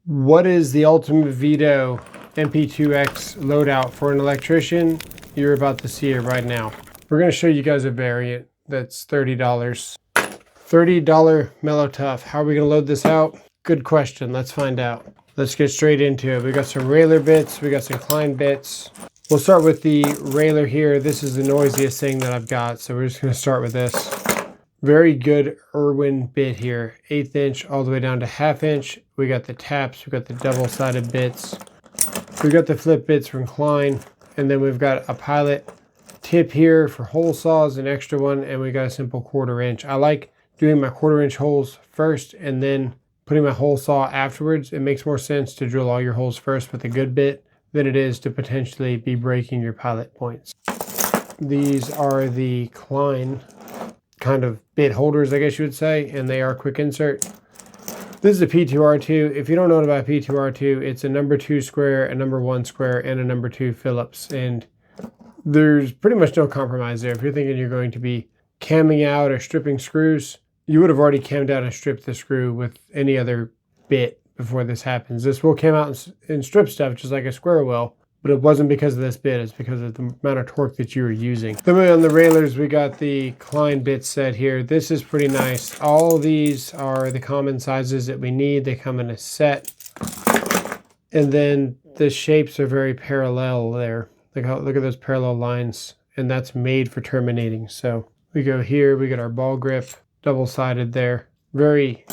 What is the ultimate VETO mp2x loadout for an electrician? You're about to see it right now. We're going to show you guys a variant that's $30. $30 Mellow Tough. How are we going to load this out? Good question. Let's find out. Let's get straight into it. We got some railer bits. We got some Klein bits. We'll start with the railer here. This is the noisiest thing that I've got, so we're just going to start with this. Very good Irwin bit here, 1/8 inch all the way down to 1/2 inch. We got the taps, we got the double-sided bits, we got the flip bits from Klein, and then we've got a pilot tip here for hole saws, an extra one, and we got a simple 1/4 inch. I like doing my 1/4 inch holes first and then putting my hole saw afterwards. It makes more sense to drill all your holes first with a good bit than it is to potentially be breaking your pilot points. These are the Klein kind of bit holders, I guess you would say, and they are quick insert. This is a P2R2. If you don't know about P2R2, it's a number 2 square, a number 1 square, and a number 2 Phillips, and there's pretty much no compromise there. If you're thinking you're going to be camming out or stripping screws, you would have already cammed out and stripped the screw with any other bit before this happens. This will cam out and strip stuff just like a square will, but it wasn't because of this bit, it's because of the amount of torque that you were using. Then on the railers, we got the Klein bit set here. This is pretty nice. All of these are the common sizes that we need. They come in a set. And then the shapes are very parallel there. Look at those parallel lines, and that's made for terminating. So we go here, we get our ball grip, double-sided there. Very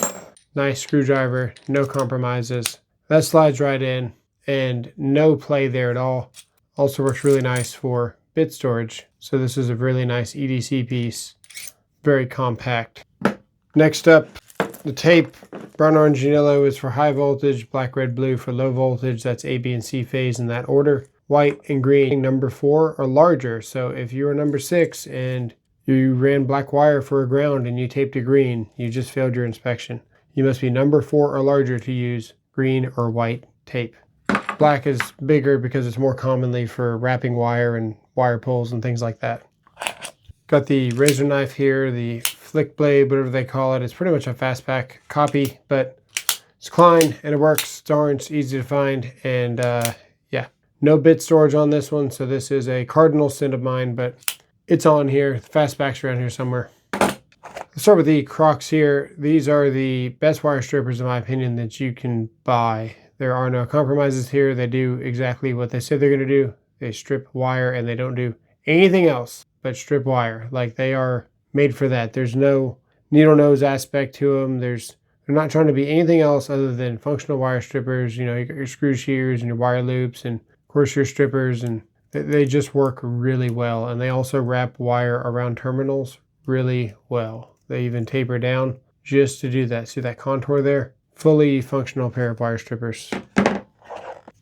nice screwdriver, no compromises. That slides right in. And no play there at all. Also works really nice for bit storage. So this is a really nice EDC piece. Very compact. Next up, the tape. Brown, orange, and yellow is for high voltage. Black, red, blue for low voltage. That's A, B, and C phase in that order. White and green, number 4 or larger. So if you are number 6 and you ran black wire for a ground and you taped to green, you just failed your inspection. You must be number 4 or larger to use green or white tape. Black is bigger because it's more commonly for wrapping wire and wire pulls and things like that. Got the razor knife here, the flick blade, whatever they call it. It's pretty much a fastpack copy, but it's Klein and it works. It's orange, it's easy to find, and yeah, no bit storage on this one. So this is a cardinal sin of mine, but it's on here. The fastpack's around here somewhere. Let's start with the Crocs here. These are the best wire strippers, in my opinion, that you can buy. There are no compromises here. They do exactly what they say they're going to do. They strip wire and they don't do anything else but strip wire. Like, they are made for that. There's no needle nose aspect to them. They're not trying to be anything else other than functional wire strippers. You know, you got your screw shears and your wire loops and of course your strippers, and they just work really well. And they also wrap wire around terminals really well. They even taper down just to do that. See that contour there? Fully functional pair of wire strippers.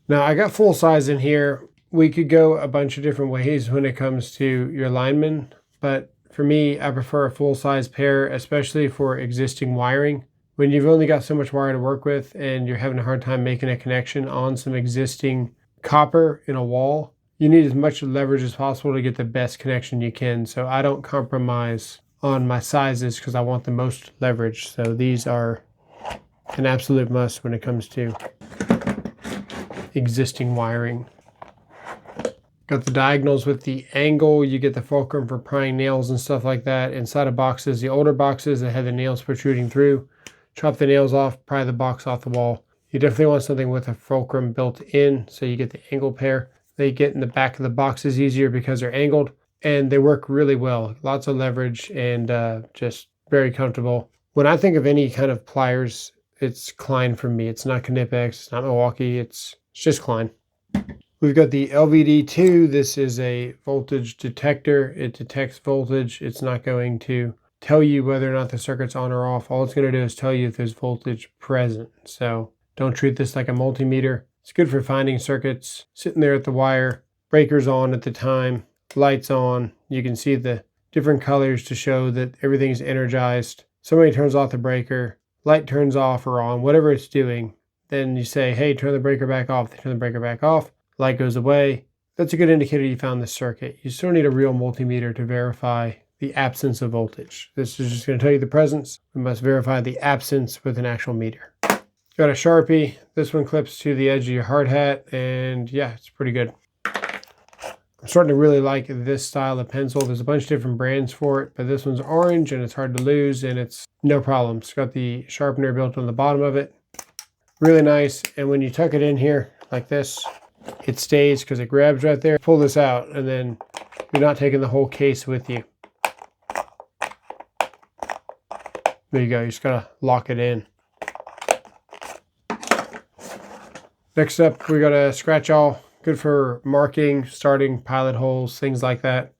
Now I got full size in here. We could go a bunch of different ways when it comes to your lineman, but for me, I prefer a full size pair, especially for existing wiring. When you've only got so much wire to work with and you're having a hard time making a connection on some existing copper in a wall, you need as much leverage as possible to get the best connection you can. So I don't compromise on my sizes because I want the most leverage. So these are an absolute must when it comes to existing wiring. Got the diagonals with the angle. You get the fulcrum for prying nails and stuff like that inside of boxes. The older boxes that had the nails protruding through, chop the nails off, pry the box off the wall. You definitely want something with a fulcrum built in, so you get the angle pair. They get in the back of the boxes easier because they're angled, and they work really well. Lots of leverage and just very comfortable. When I think of any kind of pliers, it's Klein for me. It's not Knipex, it's not Milwaukee, it's just Klein. We've got the LVD2. This is a voltage detector. It detects voltage. It's not going to tell you whether or not the circuit's on or off. All it's going to do is tell you if there's voltage present. So don't treat this like a multimeter. It's good for finding circuits, sitting there at the wire, breakers on at the time, lights on. You can see the different colors to show that everything's energized. Somebody turns off the breaker, light turns off or on, whatever it's doing. Then you say, hey, turn the breaker back off. They turn the breaker back off. Light goes away. That's a good indicator you found the circuit. You still need a real multimeter to verify the absence of voltage. This is just going to tell you the presence. We must verify the absence with an actual meter. Got a Sharpie. This one clips to the edge of your hard hat, and yeah, it's pretty good. I'm starting to really like this style of pencil. There's a bunch of different brands for it, but this one's orange and it's hard to lose, and it's no problem. It's got the sharpener built on the bottom of it. Really nice. And when you tuck it in here like this, it stays because it grabs right there. Pull this out, and then you're not taking the whole case with you. There you go. You just gotta lock it in. Next up, we got a scratch awl. Good for marking, starting pilot holes, things like that.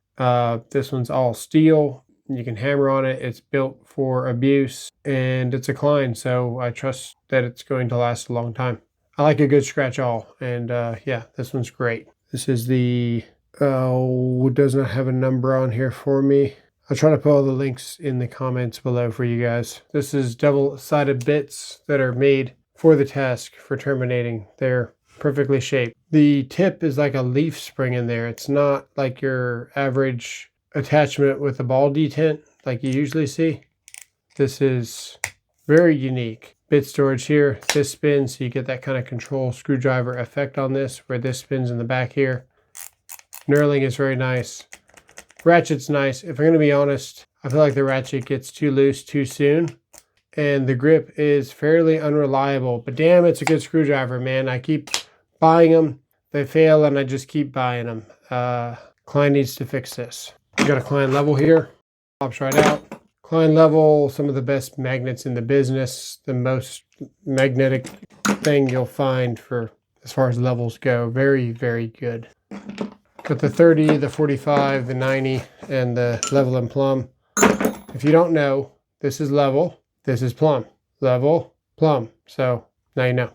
This one's all steel. You can hammer on it. It's built for abuse, and it's a Klein, so I trust that it's going to last a long time. I like a good scratch awl, and yeah, this one's great. This is the, it does not have a number on here for me. I'll try to put all the links in the comments below for you guys. This is double-sided bits that are made for the task for terminating. They're perfectly shaped. The tip is like a leaf spring in there. It's not like your average attachment with a ball detent like you usually see. This is very unique. Bit storage here. This spins, so you get that kind of control screwdriver effect on this, where this spins in the back here. Knurling is very nice. Ratchet's nice. If I'm going to be honest, I feel like the ratchet gets too loose too soon, and the grip is fairly unreliable. But damn, it's a good screwdriver, man. I keep buying them. They fail, and I just keep buying them. Klein needs to fix this. You got a Klein level here. Pops right out. Klein level, some of the best magnets in the business. The most magnetic thing you'll find for as far as levels go. Very, very good. Got the 30, the 45, the 90, and the level and plumb. If you don't know, this is level, this is plumb. Level, plumb. So now you know.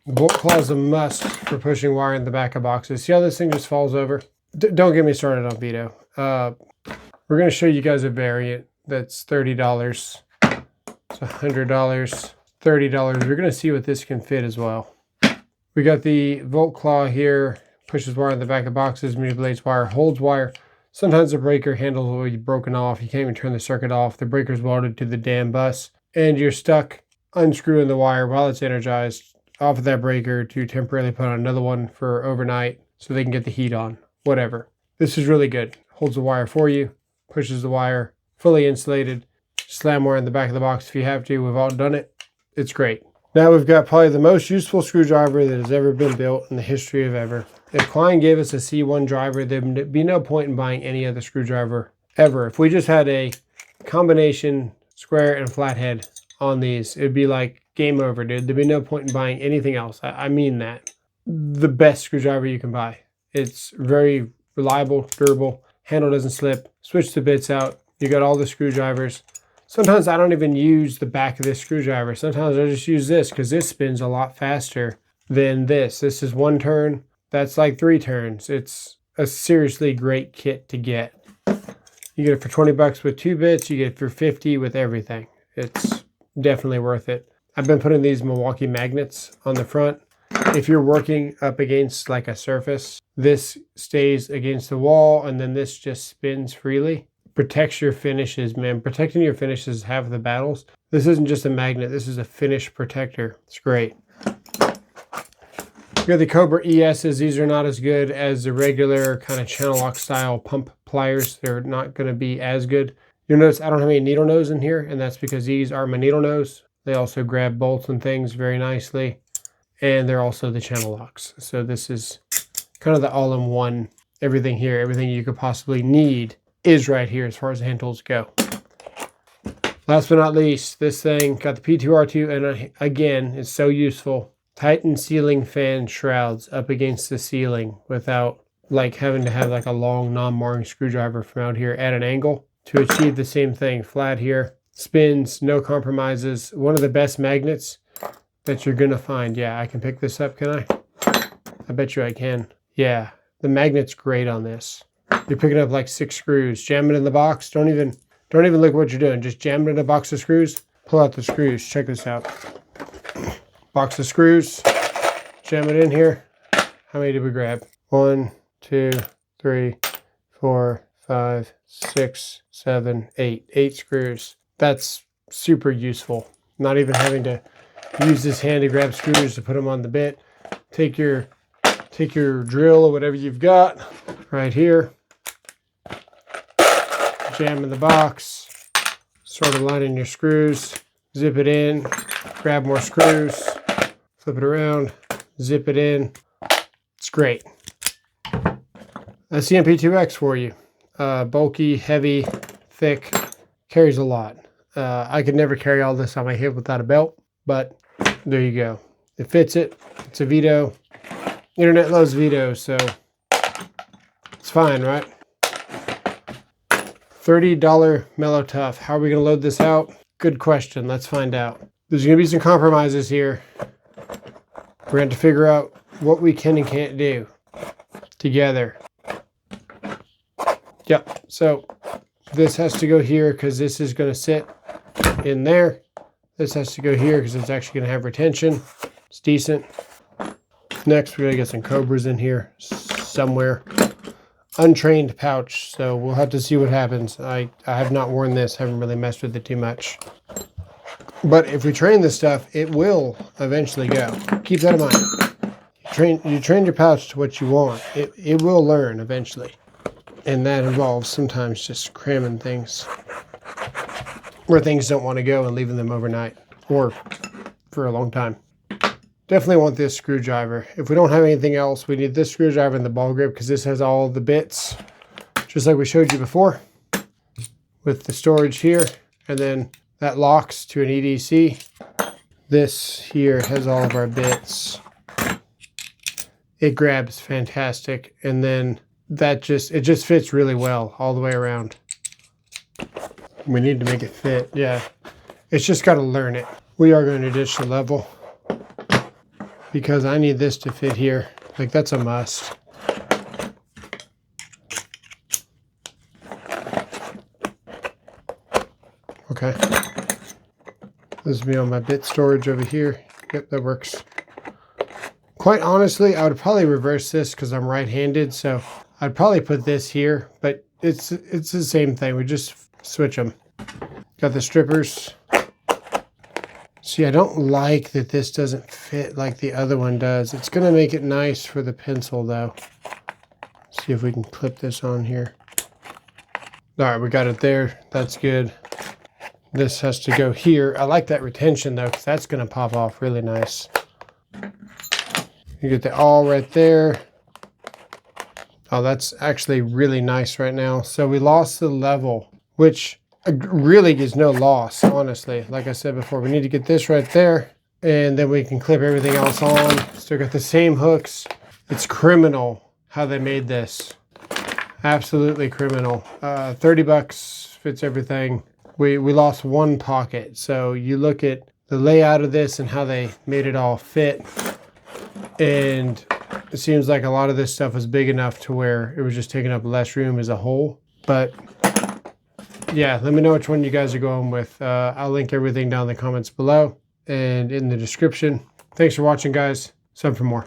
Bolt claw is a must for pushing wire in the back of boxes. See how this thing just falls over? Don't get me started on VETO. We're going to show you guys a variant that's $30. It's $100, $30. We're going to see what this can fit as well. We got the Volt Claw here. Pushes wire in the back of boxes, manipulates wire, holds wire. Sometimes the breaker handle will be broken off. You can't even turn the circuit off. The breaker's welded to the damn bus, and you're stuck unscrewing the wire while it's energized off of that breaker to temporarily put on another one for overnight so they can get the heat on. Whatever. This is really good. Holds the wire for you, pushes the wire, fully insulated. Slam wire in the back of the box if you have to. We've all done it. It's great. Now we've got probably the most useful screwdriver that has ever been built in the history of ever. If Klein gave us a C1 driver, there'd be no point in buying any other screwdriver ever. If we just had a combination square and flathead on these, it'd be like game over, dude. There'd be no point in buying anything else. I mean that. The best screwdriver you can buy. It's very reliable, durable, handle doesn't slip, switch the bits out. You got all the screwdrivers. Sometimes I don't even use the back of this screwdriver. Sometimes I just use this because this spins a lot faster than this. This is one turn. That's like 3 turns. It's a seriously great kit to get. You get it for 20 bucks with 2 bits. You get it for 50 with everything. It's definitely worth it. I've been putting these Milwaukee magnets on the front. If you're working up against like a surface, this stays against the wall and then this just spins freely. Protects your finishes, man. Protecting your finishes is half of the battles. This isn't just a magnet. This is a finish protector. It's great. We got the Cobra ESs. These are not as good as the regular kind of channel lock style pump pliers. They're not going to be as good. You'll notice I don't have any needle nose in here, and that's because these are my needle nose. They also grab bolts and things very nicely, and they're also the channel locks. So this is kind of the all-in-one, everything here, everything you could possibly need is right here as far as the hand tools go. Last but not least, this thing got the P2R2, and again, it's so useful. Tighten ceiling fan shrouds up against the ceiling without like having to have like a long non-marring screwdriver from out here at an angle to achieve the same thing. Flat here, spins, no compromises. One of the best magnets that you're gonna find. Yeah, I can pick this up, can I? I bet you I can. Yeah, the magnet's great on this. You're picking up like 6 screws, jam it in the box. Don't even look at what you're doing. Just jam it in a box of screws. Pull out the screws. Check this out. Box of screws. Jam it in here. How many did we grab? 1, 2, 3, 4, 5, 6, 7, 8. 8 screws. That's super useful. Not even having to use this hand to grab screws to put them on the bit. Take your drill or whatever you've got right here, jam in the box, sort of line in your screws, zip it in, grab more screws, flip it around, zip it in. It's great. That's the mp2x for you. Bulky, heavy, thick, carries a lot. I could never carry all this on my hip without a belt, but there you go. It fits it. It's a VETO. Internet loves VETO, so it's fine, right? $30 Mellow Tough. How are we going to load this out? Good question. Let's find out. There's going to be some compromises here. We're going to have to figure out what we can and can't do together. Yep. So this has to go here because this is going to sit in there. This has to go here because it's actually going to have retention. It's decent. Next, we're going to get some Cobras in here somewhere. Untrained pouch, so we'll have to see what happens. I have not worn this, haven't really messed with it too much. But if we train this stuff, it will eventually go. Keep that in mind. You train your pouch to what you want. It will learn eventually. And that involves sometimes just cramming things where things don't want to go and leaving them overnight or for a long time. Definitely want this screwdriver. If we don't have anything else, we need this screwdriver and the ball grip because this has all the bits, just like we showed you before, with the storage here, and then that locks to an EDC. This here has all of our bits. It grabs fantastic, and then it just fits really well all the way around. We need to make it fit, yeah. It's just got to learn it. We are going to ditch the level, because I need this to fit here. Like, that's a must. Okay. This will be on my bit storage over here. Yep, that works. Quite honestly, I would probably reverse this because I'm right-handed, so I'd probably put this here, but it's the same thing. We just switch them. Got the strippers. See, I don't like that this doesn't fit like the other one does. It's going to make it nice for the pencil, though. See if we can clip this on here. All right, we got it there. That's good. This has to go here. I like that retention, though, because that's going to pop off really nice. You get the all right there. Oh, that's actually really nice right now. So we lost the level, which really is no loss, honestly. Like I said before, we need to get this right there, and then we can clip everything else on. Still got the same hooks. It's criminal how they made this. Absolutely criminal. 30 bucks fits everything. We lost one pocket. So you look at the layout of this and how they made it all fit, and it seems like a lot of this stuff was big enough to where it was just taking up less room as a whole. But yeah, let me know which one you guys are going with. I'll link everything down in the comments below and in the description. Thanks for watching, guys. Sub for more.